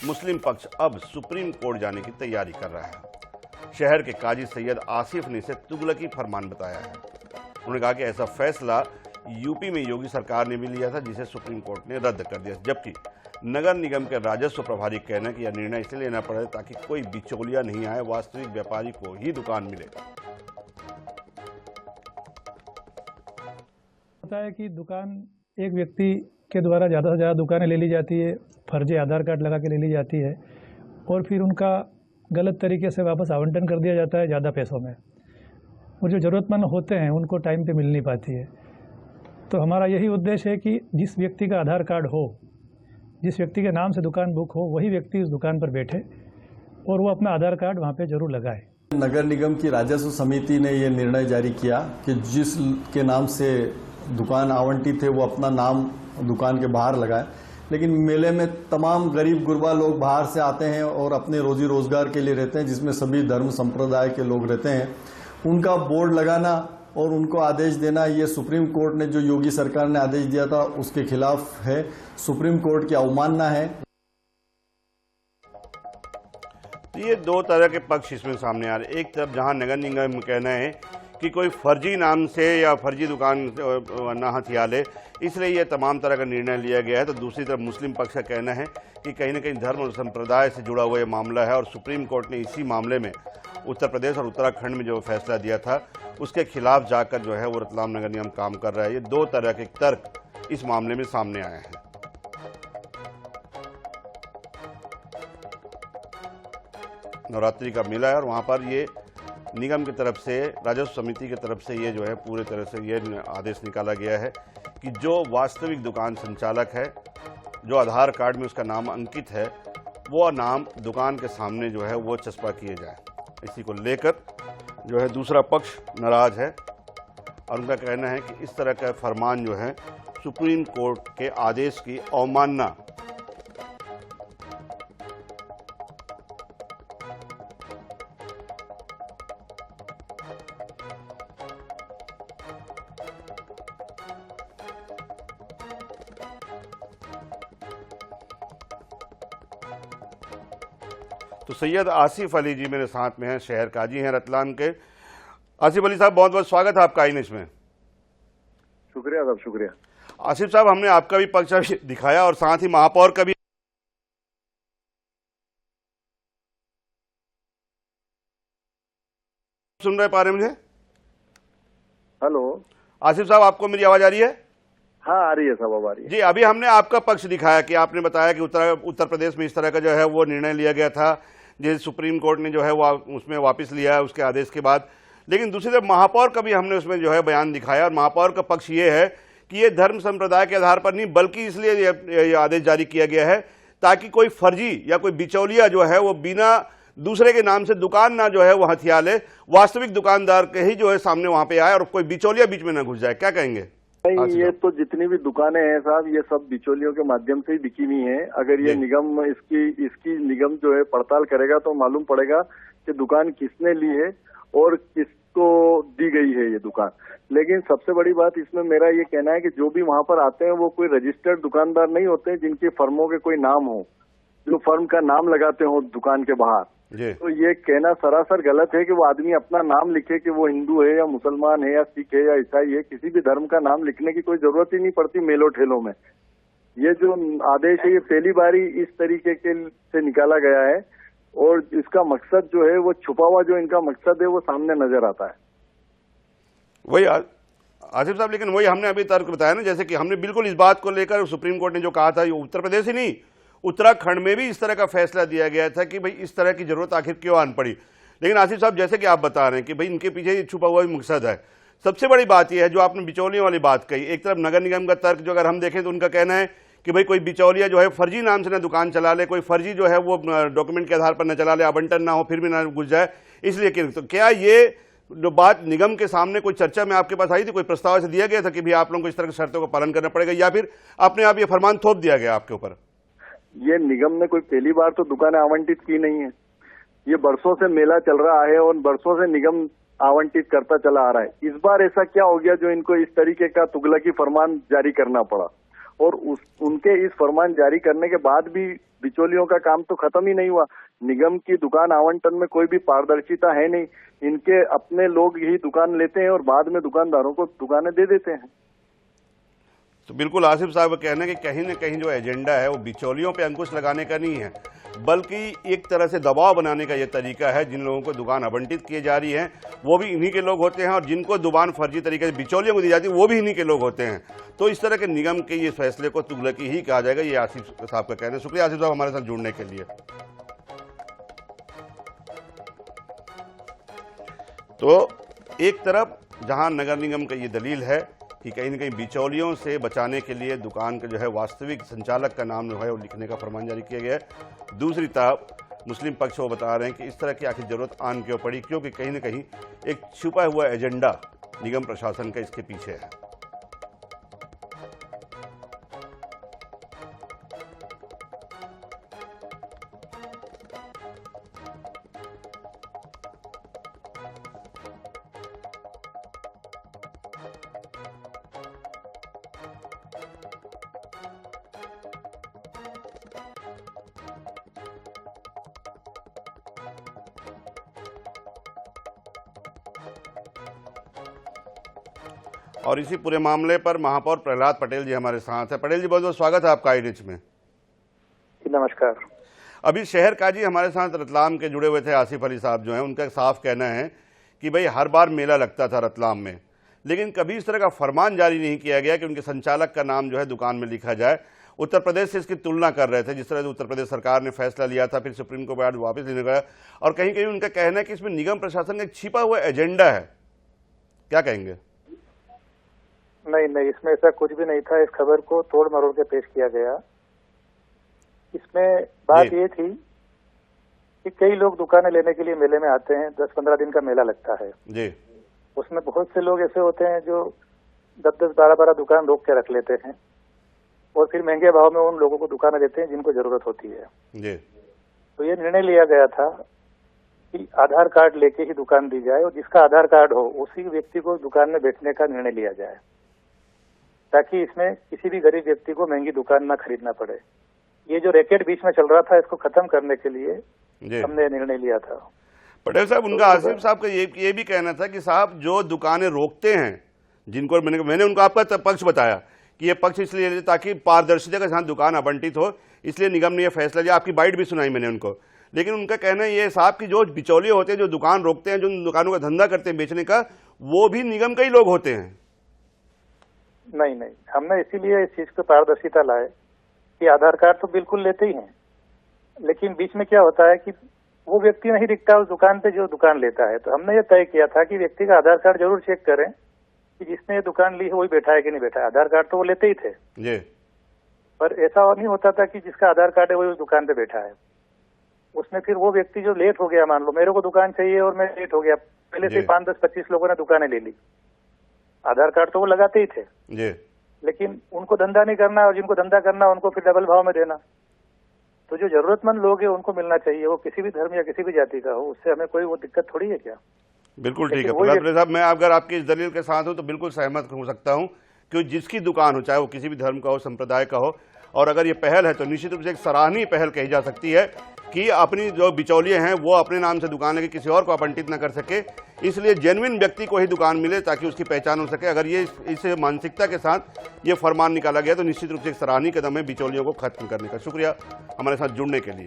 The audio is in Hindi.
मुस्लिम पक्ष अब सुप्रीम कोर्ट जाने की तैयारी कर रहा है। शहर के काजी सैयद आसिफ ने इसे तुगलकी फरमान बताया है। उन्होंने कहा कि ऐसा फैसला यूपी में योगी सरकार ने भी लिया था, जिसे सुप्रीम कोर्ट ने रद्द कर दिया, जबकि नगर निगम के राजस्व प्रभारी कहना है कि यह निर्णय इसलिए लेना पड़े ताकि कोई बिचौलिया नहीं आए, वास्तविक व्यापारी को ही दुकान मिले। होता है कि दुकान एक व्यक्ति के द्वारा ज़्यादा से ज़्यादा दुकानें ले ली जाती है, फर्जी आधार कार्ड लगा के ले ली जाती है और फिर उनका गलत तरीके से वापस आवंटन कर दिया जाता है ज़्यादा पैसों में। वो जो ज़रूरतमंद होते हैं उनको टाइम पे मिल नहीं पाती है। तो हमारा यही उद्देश्य है कि जिस व्यक्ति का आधार कार्ड हो, जिस व्यक्ति के नाम से दुकान बुक हो, वही व्यक्ति उस दुकान पर बैठे और वो अपना आधार कार्ड वहाँ पे जरूर लगाए। नगर निगम की राजस्व समिति ने ये निर्णय जारी किया कि जिस के नाम से दुकान आवंटित है वो अपना नाम दुकान के बाहर लगाए, लेकिन मेले में तमाम गरीब गुरबा लोग बाहर से आते हैं और अपने रोजी रोजगार के लिए रहते हैं, जिसमें सभी धर्म संप्रदाय के लोग रहते हैं। उनका बोर्ड लगाना और उनको आदेश देना, ये सुप्रीम कोर्ट ने जो योगी सरकार ने आदेश दिया था उसके खिलाफ है, सुप्रीम कोर्ट की अवमानना है। ये दो तरह के पक्ष इसमें सामने आ रहे। एक तरफ जहां नगर निगम कहना है कि कोई फर्जी नाम से या फर्जी दुकान ना हथिया ले, इसलिए यह तमाम तरह का निर्णय लिया गया है, तो दूसरी तरफ मुस्लिम पक्ष का कहना है कि कहीं ना कहीं धर्म और संप्रदाय से जुड़ा हुआ ये मामला है और सुप्रीम कोर्ट ने इसी मामले में उत्तर प्रदेश और उत्तराखंड में जो फैसला दिया था उसके खिलाफ जाकर जो है वो रतलाम नगर निगम काम कर रहा है। ये दो तरह के तर्क इस मामले में सामने आए हैं। नवरात्रि का मेला है और वहां पर ये निगम की तरफ से, राजस्व समिति की तरफ से ये जो है पूरे तरह से ये आदेश निकाला गया है कि जो वास्तविक दुकान संचालक है, जो आधार कार्ड में उसका नाम अंकित है, वो नाम दुकान के सामने जो है वो चस्पा किए जाए। इसी को लेकर जो है दूसरा पक्ष नाराज है और उनका कहना है कि इस तरह का फरमान जो है सुप्रीम कोर्ट के आदेश की अवमानना। तो सैयद आसिफ अली जी मेरे साथ में हैं, शहर काजी हैं रतलाम के। आसिफ अली साहब, बहुत बहुत स्वागत है आपका आईएनएस में। शुक्रिया साहब, शुक्रिया। आसिफ साहब, हमने आपका भी पक्ष अभी दिखाया और साथ ही महापौर का भी। सुन रहे पा रहे मुझे? हेलो आसिफ साहब, आपको मेरी आवाज आ रही है? हाँ, आ रही है साहब, अब आ रही है जी। अभी हमने आपका पक्ष दिखाया कि आपने बताया कि उत्तर प्रदेश में इस तरह का जो है वो निर्णय लिया गया था, जिसे सुप्रीम कोर्ट ने जो है वो उसमें वापस लिया है उसके आदेश के बाद। लेकिन दूसरी तरफ महापौर का भी हमने उसमें जो है बयान दिखाया और महापौर का पक्ष ये है कि ये धर्म संप्रदाय के आधार पर नहीं, बल्कि इसलिए ये आदेश जारी किया गया है ताकि कोई फर्जी या कोई बिचौलिया जो है वो बिना दूसरे के नाम से दुकान ना जो है वो हथिया ले, वास्तविक दुकानदार के ही जो है सामने वहां पे आए और कोई बिचौलिया बीच में ना घुस जाए। क्या कहेंगे? नहीं, ये तो जितनी भी दुकानें हैं साहब, ये सब बिचौलियों के माध्यम से ही बिकी हुई हैं। अगर ये निगम इसकी निगम जो है पड़ताल करेगा तो मालूम पड़ेगा कि दुकान किसने ली है और किसको दी गई है ये दुकान। लेकिन सबसे बड़ी बात इसमें मेरा ये कहना है कि जो भी वहां पर आते हैं वो कोई रजिस्टर्ड दुकानदार नहीं होते जिनके फर्मों के कोई नाम हो, जो फर्म का नाम लगाते हो दुकान के बाहर। तो ये कहना सरासर गलत है कि वो आदमी अपना नाम लिखे कि वो हिंदू है या मुसलमान है या सिख है या ईसाई है। किसी भी धर्म का नाम लिखने की कोई जरूरत ही नहीं पड़ती मेलों ठेलों में। ये जो आदेश है ये पहली बारी इस तरीके से निकाला गया है और इसका मकसद जो है वो छुपा हुआ जो इनका मकसद है वो सामने नजर आता है। वही आसिफ साहब, लेकिन वही हमने अभी तर्क बताया ना, जैसे कि हमने बिल्कुल इस बात को लेकर सुप्रीम कोर्ट ने जो कहा था, ये उत्तर प्रदेश ही नहीं उत्तराखंड में भी इस तरह का फैसला दिया गया था कि भाई इस तरह की जरूरत आखिर क्यों आन पड़ी। लेकिन आसिफ साहब, जैसे कि आप बता रहे हैं कि भाई इनके पीछे ये छुपा हुआ भी मकसद है। सबसे बड़ी बात यह है जो आपने बिचौलियों वाली बात कही। एक तरफ नगर निगम का तर्क जो अगर हम देखें तो उनका कहना है कि भाई कोई बिचौलिया जो है फर्जी नाम से ना दुकान चला ले, कोई फर्जी जो है वो डॉक्यूमेंट के आधार पर न चला ले, आवंटन ना हो फिर भी ना घुस जाए, इसलिए। तो क्या ये जो बात निगम के सामने कोई चर्चा में आपके पास आई थी, कोई प्रस्ताव ऐसे दिया गया था कि भाई आप लोगों को इस तरह की शर्तों का पालन करना पड़ेगा, या फिर अपने आप ये फरमान थोप दिया गया आपके ऊपर? ये निगम ने कोई पहली बार तो दुकानें आवंटित की नहीं है। ये बरसों से मेला चल रहा है और बरसों से निगम आवंटित करता चला आ रहा है। इस बार ऐसा क्या हो गया जो इनको इस तरीके का तुगलकी फरमान जारी करना पड़ा? और उनके इस फरमान जारी करने के बाद भी बिचौलियों का काम तो खत्म ही नहीं हुआ। निगम की दुकान आवंटन में कोई भी पारदर्शिता है नहीं। इनके अपने लोग ही दुकान लेते हैं और बाद में दुकानदारों को दुकानें दे देते हैं। तो बिल्कुल आसिफ साहब का कहना है कि कहीं ना कहीं जो एजेंडा है वो बिचौलियों पे अंकुश लगाने का नहीं है, बल्कि एक तरह से दबाव बनाने का ये तरीका है। जिन लोगों को दुकान आवंटित किए जा रही है वो भी इन्हीं के लोग होते हैं, और जिनको दुकान फर्जी तरीके से बिचौलियों को दी जाती है वो भी इन्हीं के लोग होते हैं। तो इस तरह के निगम के ये फैसले को तुगलकी ही कहा जाएगा, ये आसिफ साहब का कहना है। शुक्रिया आसिफ साहब हमारे साथ जुड़ने के लिए। तो एक तरफ जहां नगर निगम का ये दलील है कि कहीं न कहीं बिचौलियों से बचाने के लिए दुकान का जो है वास्तविक संचालक का नाम जो है वो लिखने का फरमान जारी किया गया है। दूसरी तरफ मुस्लिम पक्ष वो बता रहे हैं कि इस तरह की आखिर जरूरत आन क्यों पड़ी, क्योंकि कहीं न कहीं एक छुपा हुआ एजेंडा निगम प्रशासन का इसके पीछे है। और इसी पूरे मामले पर महापौर प्रहलाद पटेल जी हमारे साथ हैं। पटेल जी बहुत बहुत स्वागत है आपका आईरिच में। नमस्कार। अभी शहर काजी हमारे साथ रतलाम के जुड़े हुए थे आसिफ अली साहब जो हैं, उनका साफ कहना है कि भाई हर बार मेला लगता था रतलाम में, लेकिन कभी इस तरह का फरमान जारी नहीं किया गया कि उनके संचालक का नाम जो है दुकान में लिखा जाए। उत्तर प्रदेश से इसकी तुलना कर रहे थे, जिस तरह से उत्तर प्रदेश सरकार ने फैसला लिया था, फिर सुप्रीम कोर्ट वापस लेने गया, और कहीं कहीं उनका कहना है कि इसमें निगम प्रशासन का एक छिपा हुआ एजेंडा है। क्या कहेंगे? नहीं, इसमें ऐसा कुछ भी नहीं था। इस खबर को तोड़ मरोड़ के पेश किया गया। इसमें बात ये थी कि कई लोग दुकानें लेने के लिए मेले में आते हैं, 10-15 दिन का मेला लगता है जी। उसमें बहुत से लोग ऐसे होते हैं जो 10-10, 12-12 दुकान रोक के रख लेते हैं और फिर महंगे भाव में उन लोगों को दुकानें देते हैं जिनको जरूरत होती है जी। तो ये निर्णय लिया गया था कि आधार कार्ड लेके ही दुकान दी जाए और जिसका आधार कार्ड हो उसी व्यक्ति को दुकान में बैठने का निर्णय लिया जाए, ताकि इसमें किसी भी गरीब व्यक्ति को महंगी दुकान ना खरीदना पड़े। ये जो रैकेट बीच में चल रहा था इसको खत्म करने के लिए हमने निर्णय लिया था। पटेल साहब, उनका आसिफ साहब का ये भी कहना था कि साहब जो दुकानें रोकते हैं, जिनको मैंने उनको आपका पक्ष बताया कि ये पक्ष इसलिए ताकि पारदर्शिता के साथ दुकान आवंटित हो, इसलिए निगम ने यह फैसला लिया। आपकी बाइट भी सुनाई मैंने उनको, लेकिन उनका कहना ये साहब कि जो बिचौलिए होते हैं, जो दुकान रोकते हैं, जो दुकानों का धंधा करते हैं बेचने का, वो भी निगम के ही लोग होते हैं। नहीं, हमने इसीलिए इस चीज को पारदर्शिता लाए कि आधार कार्ड तो बिल्कुल लेते ही हैं, लेकिन बीच में क्या होता है कि वो व्यक्ति नहीं दिखता उस दुकान पे जो दुकान लेता है। तो हमने ये तय किया था कि व्यक्ति का आधार कार्ड जरूर चेक करें कि जिसने ये दुकान ली है वही बैठा है कि नहीं बैठा है। आधार कार्ड तो वो लेते ही थे जी, पर ऐसा नहीं होता था कि जिसका आधार कार्ड है वही उस दुकान पे बैठा है। उसमें फिर वो व्यक्ति जो लेट हो गया, मान लो मेरे को दुकान चाहिए और मैं लेट हो गया, पहले से 5, 10, 25 लोगों ने दुकानें ले ली, आधार कार्ड तो वो लगाते ही थे जी, लेकिन उनको धंधा नहीं करना और जिनको धंधा करना उनको फिर डबल भाव में देना। तो जो जरूरतमंद लोग हैं उनको मिलना चाहिए, वो किसी भी धर्म या किसी भी जाति का हो, उससे हमें कोई वो दिक्कत थोड़ी है क्या। बिल्कुल ठीक है प्रहलाद साहब, मैं अगर आपकी इस दलील के साथ हूं तो बिल्कुल सहमत हो सकता हूं कि जिसकी दुकान हो, चाहे वो किसी भी धर्म का हो, संप्रदाय का हो, और अगर ये पहल है तो निश्चित रूप से एक सराहनीय पहल कही जा सकती है कि अपनी जो बिचौलिए हैं वो अपने नाम से दुकान लेके किसी और को आवंटित न कर सके, इसलिए जेन्युइन व्यक्ति को ही दुकान मिले ताकि उसकी पहचान हो सके। अगर ये इस मानसिकता के साथ ये फरमान निकाला गया तो निश्चित रूप से एक सराहनीय कदम है बिचौलियों को खत्म करने का। शुक्रिया हमारे साथ जुड़ने के लिए।